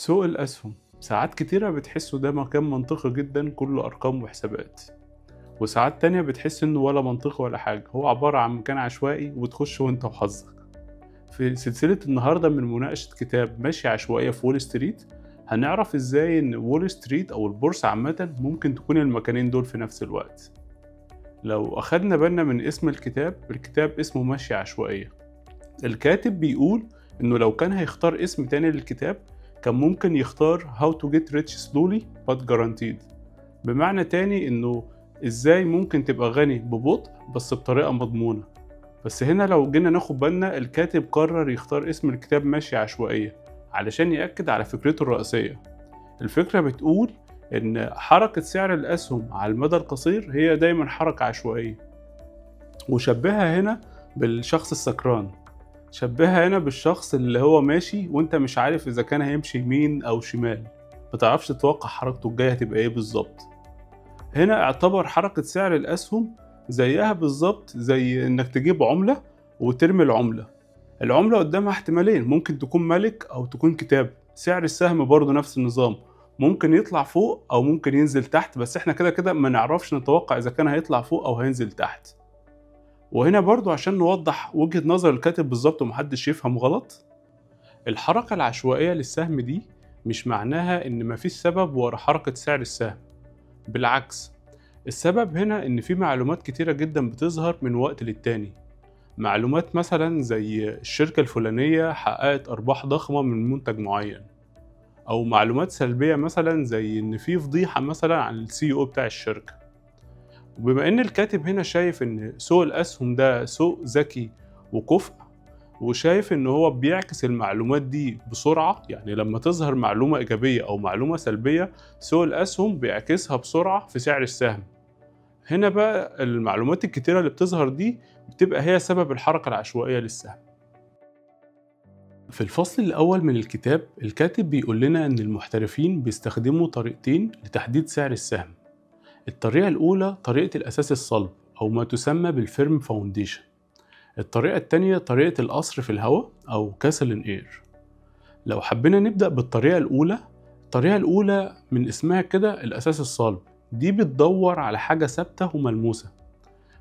سوق الأسهم ساعات كتيرة بتحسه ده مكان منطقي جدا كله أرقام وحسابات، وساعات تانية بتحس إنه ولا منطقي ولا حاجة، هو عبارة عن مكان عشوائي وتخش وإنت وحظك. في سلسلة النهاردة من مناقشة كتاب ماشي عشوائية في وول ستريت، هنعرف إزاي إن وول ستريت أو البورصة عامة ممكن تكون المكانين دول في نفس الوقت. لو أخدنا بالنا من اسم الكتاب اسمه ماشي عشوائية. الكاتب بيقول إنه لو كان هيختار اسم تاني للكتاب كان ممكن يختار How to get rich slowly but guaranteed، بمعنى تاني إنه إزاي ممكن تبقى غني ببطء بس بطريقة مضمونة. بس هنا لو جينا ناخد بالنا الكاتب قرر يختار اسم الكتاب ماشي عشوائية علشان يأكد على فكرته الرئيسية. الفكرة بتقول إن حركة سعر الأسهم على المدى القصير هي دايما حركة عشوائية، وشبهها هنا بالشخص السكران، شبهها هنا بالشخص اللي هو ماشي وانت مش عارف اذا كان هيمشي يمين او شمال، متعرفش تتوقع حركته الجاية هتبقى ايه بالظبط. هنا اعتبر حركة سعر الاسهم زيها بالظبط زي انك تجيب عملة وترمي العملة قدامها احتمالين، ممكن تكون ملك او تكون كتاب. سعر السهم برضه نفس النظام، ممكن يطلع فوق او ممكن ينزل تحت، بس احنا كده ما نعرفش نتوقع اذا كان هيطلع فوق او هينزل تحت. وهنا برضو عشان نوضح وجهة نظر الكاتب بالظبط ومحدش يفهم غلط، الحركة العشوائية للسهم دي مش معناها إن مفيش سبب ورا حركة سعر السهم، بالعكس. السبب هنا إن في معلومات كتيرة جدا بتظهر من وقت للتاني، معلومات مثلا زي الشركة الفلانية حققت أرباح ضخمة من منتج معين، أو معلومات سلبية مثلا زي إن في فضيحة مثلا عن السي او بتاع الشركة. وبما ان الكاتب هنا شايف ان سوق الاسهم ده سوق ذكي وكفء، وشايف ان هو بيعكس المعلومات دي بسرعة، يعني لما تظهر معلومة ايجابية او معلومة سلبية سوق الاسهم بيعكسها بسرعة في سعر السهم. هنا بقى المعلومات الكتيرة اللي بتظهر دي بتبقى هي سبب الحركة العشوائية للسهم. في الفصل الأول من الكتاب الكاتب بيقول لنا إن المحترفين بيستخدموا طريقتين لتحديد سعر السهم. الطريقة الأولى طريقة الأساس الصلب أو ما تسمى بالفيرم فاونديشن. الطريقة التانية طريقة القصر في الهواء أو كاسل اير. لو حبينا نبدأ بالطريقة الأولى، الطريقة الأولى من اسمها كده الأساس الصلب، دي بتدور على حاجة ثابتة وملموسة.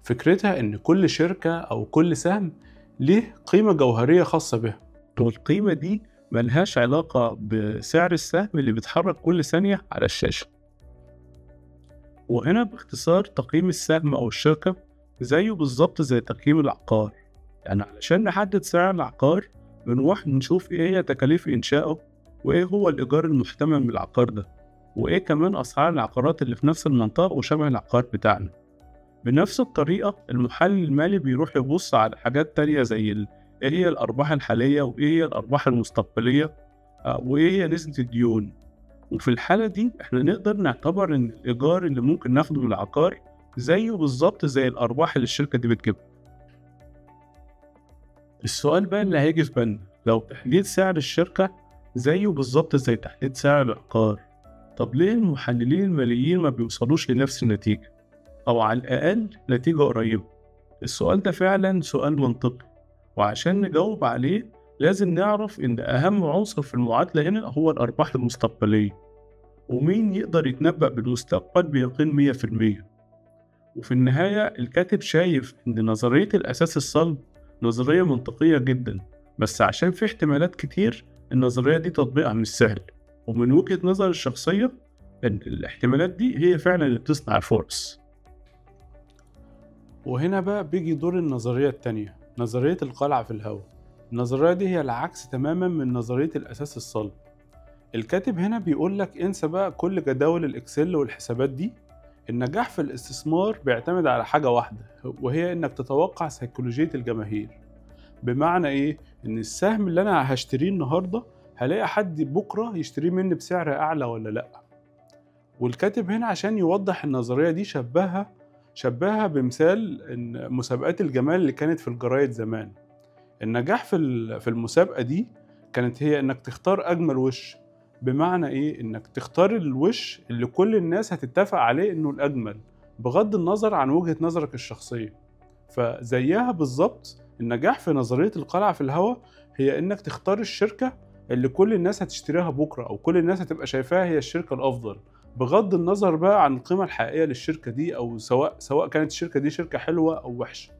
فكرتها إن كل شركة أو كل سهم ليه قيمة جوهرية خاصة به، والقيمة دي ملهاش علاقة بسعر السهم اللي بيتحرك كل ثانية على الشاشة. وهنا باختصار تقييم السهم أو الشركة زيه بالظبط زي تقييم العقار، يعني علشان نحدد سعر العقار بنروح نشوف إيه هي تكاليف إنشائه، وإيه هو الإيجار المحتمل من العقار ده، وإيه كمان أسعار العقارات اللي في نفس المنطقة وشبه العقار بتاعنا. بنفس الطريقة المحلل المالي بيروح يبص على حاجات تانية زي إيه هي الأرباح الحالية، وإيه هي الأرباح المستقبلية، وإيه هي نسبة الديون. وفي الحالة دي إحنا نقدر نعتبر إن الإيجار اللي ممكن ناخده من العقار زيه بالظبط زي الأرباح اللي الشركة دي بتجيبها. السؤال بقى اللي هيجي في بالنا، لو تحديد سعر الشركة زيه بالظبط زي تحديد سعر العقار، طب ليه المحللين الماليين ما بيوصلوش لنفس النتيجة، أو على الأقل نتيجة قريبة؟ السؤال ده فعلا سؤال منطقي، وعشان نجاوب عليه لازم نعرف إن أهم عنصر في المعادلة هنا هو الأرباح المستقبلية، ومين يقدر يتنبأ بالمستقبل بيقين 100%. وفي النهاية الكاتب شايف إن نظرية الأساس الصلب نظرية منطقية جدا، بس عشان في احتمالات كتير النظرية دي تطبيقها مش سهل، ومن وجهة نظر الشخصية إن الاحتمالات دي هي فعلا اللي بتصنع الفرص. وهنا بقى بيجي دور النظرية التانية، نظرية القلعة في الهواء. النظرية دي هي العكس تماما من نظرية الأساس الصلب. الكاتب هنا بيقول لك انسى بقى كل جداول الإكسل والحسابات دي، النجاح في الاستثمار بيعتمد على حاجة واحدة، وهي إنك تتوقع سيكولوجية الجماهير. بمعنى إيه؟ إن السهم اللي أنا هشتريه النهاردة هلاقي حد بكرة يشتريه مني بسعر أعلى ولا لأ. والكاتب هنا عشان يوضح النظرية دي شبهها بمثال إن مسابقات الجمال اللي كانت في الجرايد زمان. النجاح في المسابقة دي كانت هي إنك تختار أجمل وش. بمعنى إيه؟ إنك تختار الوش اللي كل الناس هتتفق عليه إنه الأجمل بغض النظر عن وجهة نظرك الشخصية. فزيها بالظبط النجاح في نظرية القلعة في الهواء هي إنك تختار الشركة اللي كل الناس هتشتريها بكرة أو كل الناس هتبقى شايفاها هي الشركة الأفضل، بغض النظر بقى عن القيمة الحقيقية للشركة دي، أو سواء كانت الشركة دي شركة حلوة أو وحشة.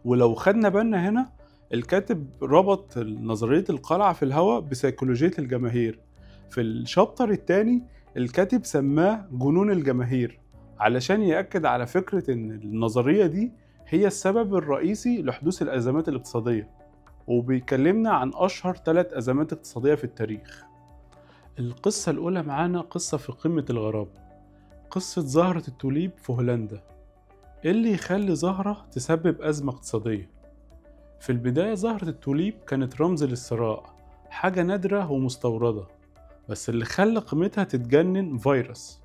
ولو خدنا بالنا هنا، الكاتب ربط نظرية القلعة في الهواء بسيكولوجية الجماهير. في الشابتر الثاني الكاتب سماه جنون الجماهير، علشان يأكد على فكرة إن النظرية دي هي السبب الرئيسي لحدوث الأزمات الاقتصادية، وبيكلمنا عن أشهر 3 أزمات اقتصادية في التاريخ. القصة الأولى معانا قصة في قمة الغرابة، قصة زهرة التوليب في هولندا. إيه اللي يخلي زهرة تسبب أزمة اقتصادية؟ في البداية زهرة التوليب كانت رمز للثراء، حاجة نادرة ومستوردة، بس اللي خلى قيمتها تتجنن فيروس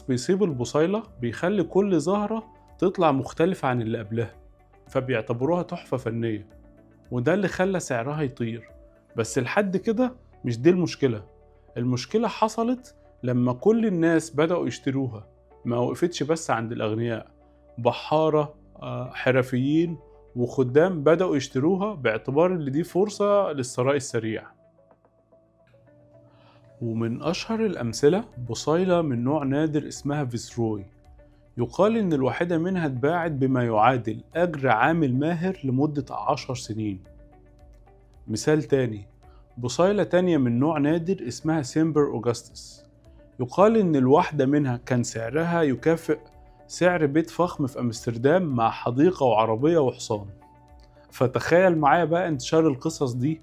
بيصيب البصيلة بيخلي كل زهرة تطلع مختلفة عن اللي قبلها، فبيعتبروها تحفة فنية، وده اللي خلى سعرها يطير. بس لحد كده مش دي المشكلة حصلت لما كل الناس بدأوا يشتروها. ما وقفتش بس عند الأغنياء، بحارة، حرفيين وخدام بدأوا يشتروها باعتبار اللي دي فرصة للثراء السريع. ومن أشهر الأمثلة بصيلة من نوع نادر اسمها فيسروي، يقال إن الواحدة منها اتباعت بما يعادل أجر عامل ماهر لمدة 10 سنين. مثال تاني، بصيلة تانية من نوع نادر اسمها سيمبر أوغسطس، يقال إن الواحدة منها كان سعرها يكافئ سعر بيت فخم في أمستردام مع حديقة وعربية وحصان. فتخيل معايا بقى انتشار القصص دي،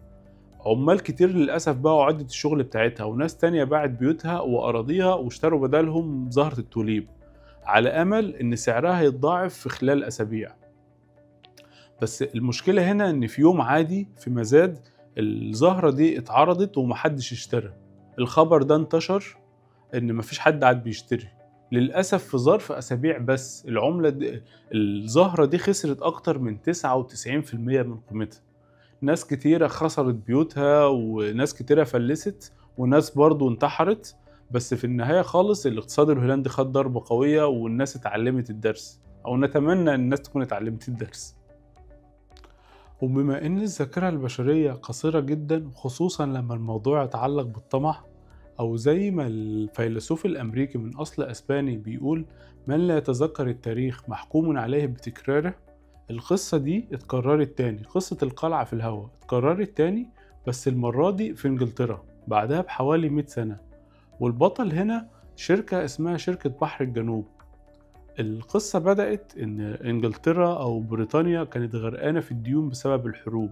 عمال كتير للأسف باعوا عدة الشغل بتاعتها، وناس تانية باعت بيوتها وأراضيها واشتروا بدلهم زهرة التوليب على أمل إن سعرها يتضاعف في خلال أسابيع. بس المشكلة هنا إن في يوم عادي في مزاد الزهرة دي اتعرضت ومحدش اشترى. الخبر ده انتشر إن مفيش حد عاد بيشتري. للأسف في ظرف أسابيع بس الزهرة دي خسرت أكتر من 99% من قيمتها. ناس كتيرة خسرت بيوتها، وناس كتيرة فلست، وناس برضو انتحرت. بس في النهاية خالص الاقتصاد الهولندي خد ضربة قوية، والناس اتعلمت الدرس، أو نتمنى أن الناس تكون اتعلمت الدرس. وبما أن الذاكرة البشرية قصيرة جدا، خصوصا لما الموضوع يتعلق بالطمع، أو زي ما الفيلسوف الأمريكي من أصل أسباني بيقول: من لا يتذكر التاريخ محكوم عليه بتكراره. القصة دي اتكررت تاني، قصة القلعة في الهواء اتكررت تاني، بس المرة دي في انجلترا بعدها بحوالي 100 سنة. والبطل هنا شركة اسمها شركة بحر الجنوب. القصة بدأت إن إنجلترا أو بريطانيا كانت غرقانة في الديون بسبب الحروب.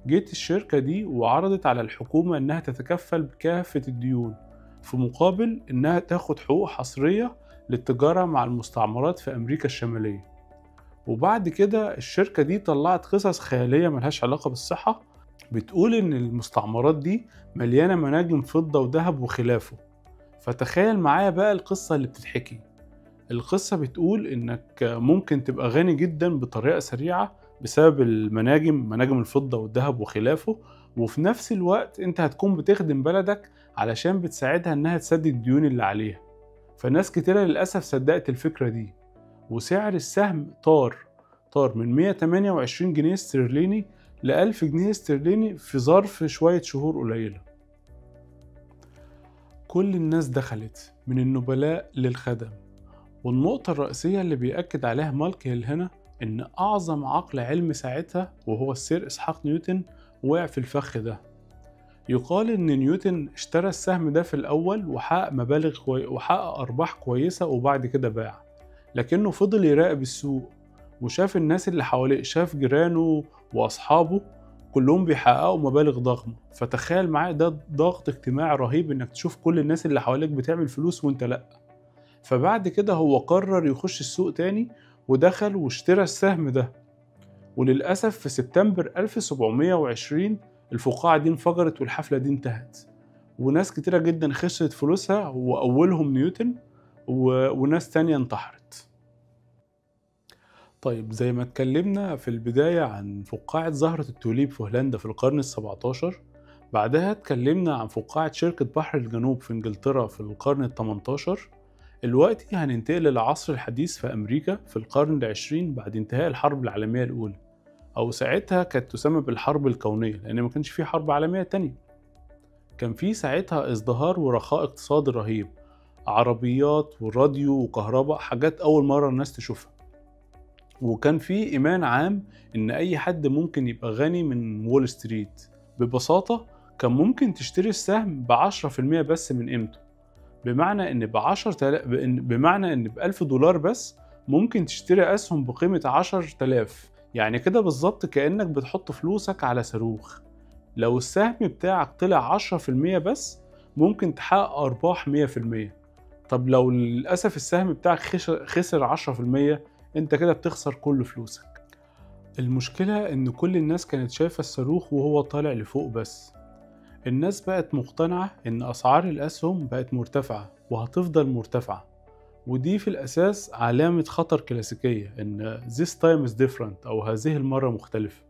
جيت الشركة دي وعرضت على الحكومة إنها تتكفل بكافة الديون، في مقابل إنها تاخد حقوق حصرية للتجارة مع المستعمرات في أمريكا الشمالية. وبعد كده الشركة دي طلعت قصص خيالية ملهاش علاقة بالصحة، بتقول إن المستعمرات دي مليانة مناجم فضة وذهب وخلافه. فتخيل معايا بقى القصة اللي بتتحكي. القصة بتقول إنك ممكن تبقى غني جدا بطريقة سريعة بسبب مناجم الفضة والذهب وخلافه، وفي نفس الوقت انت هتكون بتخدم بلدك علشان بتساعدها انها تسدد الديون اللي عليها. فناس كتيرة للأسف صدقت الفكرة دي، وسعر السهم طار من 128 جنيه استرليني ل 1000 جنيه استرليني في ظرف شوية شهور قليلة. كل الناس دخلت من النبلاء للخدم. والنقطة الرئيسية اللي بيأكد عليها مالك هيل هنا إن أعظم عقل علم ساعتها وهو السير إسحاق نيوتن وقع في الفخ ده. يقال إن نيوتن اشترى السهم ده في الأول وحقق أرباح كويسة، وبعد كده باع، لكنه فضل يراقب السوق وشاف الناس اللي حواليه، شاف جيرانه وأصحابه كلهم بيحققوا مبالغ ضخمة. فتخيل معايا ده ضغط اجتماعي رهيب إنك تشوف كل الناس اللي حواليك بتعمل فلوس وإنت لأ. فبعد كده هو قرر يخش السوق تاني، ودخل واشترى السهم ده. وللأسف في سبتمبر 1720 الفقاعة دي انفجرت والحفلة دي انتهت، وناس كتيرة جدا خسرت فلوسها، وأولهم نيوتن، وناس تانية انتحرت. طيب، زي ما اتكلمنا في البداية عن فقاعة زهرة التوليب في هولندا في القرن ال17، بعدها اتكلمنا عن فقاعة شركة بحر الجنوب في انجلترا في القرن ال18. دلوقتي هننتقل للعصر الحديث في أمريكا في القرن ال20 بعد انتهاء الحرب العالمية الأولى، أو ساعتها كانت تسمى بالحرب الكونية، لأن ما كانش في حرب عالمية تانية. كان في ساعتها ازدهار ورخاء اقتصادي رهيب، عربيات وراديو وكهرباء، حاجات أول مرة الناس تشوفها. وكان في إيمان عام إن أي حد ممكن يبقى غني من وول ستريت. ببساطة كان ممكن تشتري السهم ب10% بس من قيمته، بمعنى إن ب$1000 بس ممكن تشتري أسهم بقيمة 10,000. يعني كده بالظبط كأنك بتحط فلوسك على صاروخ. لو السهم بتاعك طلع 10% بس ممكن تحقق أرباح 100%. طب لو للأسف السهم بتاعك خسر 10%، انت كده بتخسر كل فلوسك. المشكلة ان كل الناس كانت شايفة الصاروخ وهو طالع لفوق بس. الناس بقت مقتنعة ان اسعار الاسهم بقت مرتفعة وهتفضل مرتفعة، ودي في الاساس علامة خطر كلاسيكية، ان this time is different او هذه المرة مختلفة.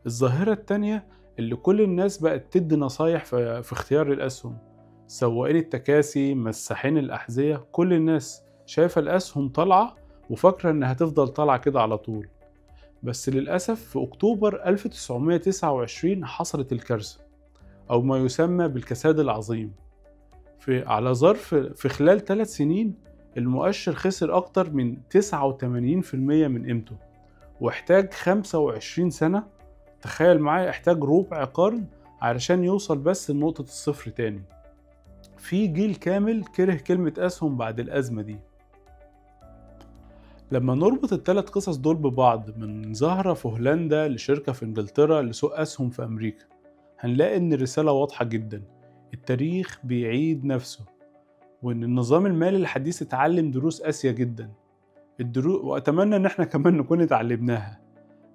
الظاهرة التانية اللي كل الناس بقت تدي نصايح في اختيار الاسهم، سواقين التكاسي، مساحين الأحذية، كل الناس شايفة الأسهم طالعة وفاكرة إنها هتفضل طالعة كده على طول. بس للأسف في أكتوبر 1929 حصلت الكارثة، أو ما يسمى بالكساد العظيم. في خلال 3 سنين المؤشر خسر أكتر من 89% من قيمته، واحتاج 25 سنة. تخيل معايا، احتاج ربع قرن علشان يوصل بس لنقطة الصفر تاني. في جيل كامل كره كلمة أسهم بعد الأزمة دي. لما نربط ال3 قصص دول ببعض، من زهرة في هولندا لشركة في إنجلترا لسوق أسهم في أمريكا، هنلاقي إن الرسالة واضحة جدا. التاريخ بيعيد نفسه، وإن النظام المالي الحديث اتعلم دروس قاسية جدا، وأتمنى إن احنا كمان نكون اتعلمناها.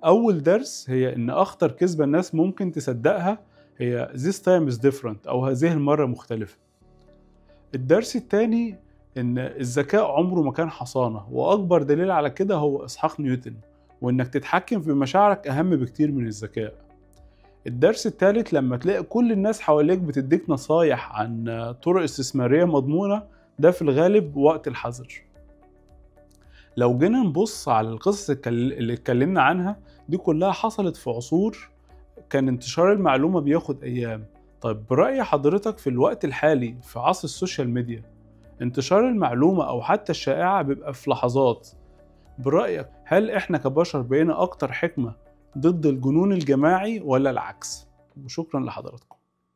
أول درس هي إن أخطر كذبة الناس ممكن تصدقها هي this time is different أو هذه المرة مختلفة. الدرس التاني إن الذكاء عمره ما كان حصانة، وأكبر دليل على كده هو إسحاق نيوتن، وإنك تتحكم في مشاعرك أهم بكتير من الذكاء. الدرس التالت لما تلاقي كل الناس حواليك بتديك نصايح عن طرق استثمارية مضمونة، ده في الغالب وقت الحذر. لو جينا نبص على القصص اللي اتكلمنا عنها دي كلها حصلت في عصور كان انتشار المعلومة بياخد أيام. طيب برأي حضرتك في الوقت الحالي في عصر السوشيال ميديا، انتشار المعلومة أو حتى الشائعة بيبقى في لحظات. برأيك هل إحنا كبشر بقينا أكتر حكمة ضد الجنون الجماعي ولا العكس؟ وشكرا لحضراتكم.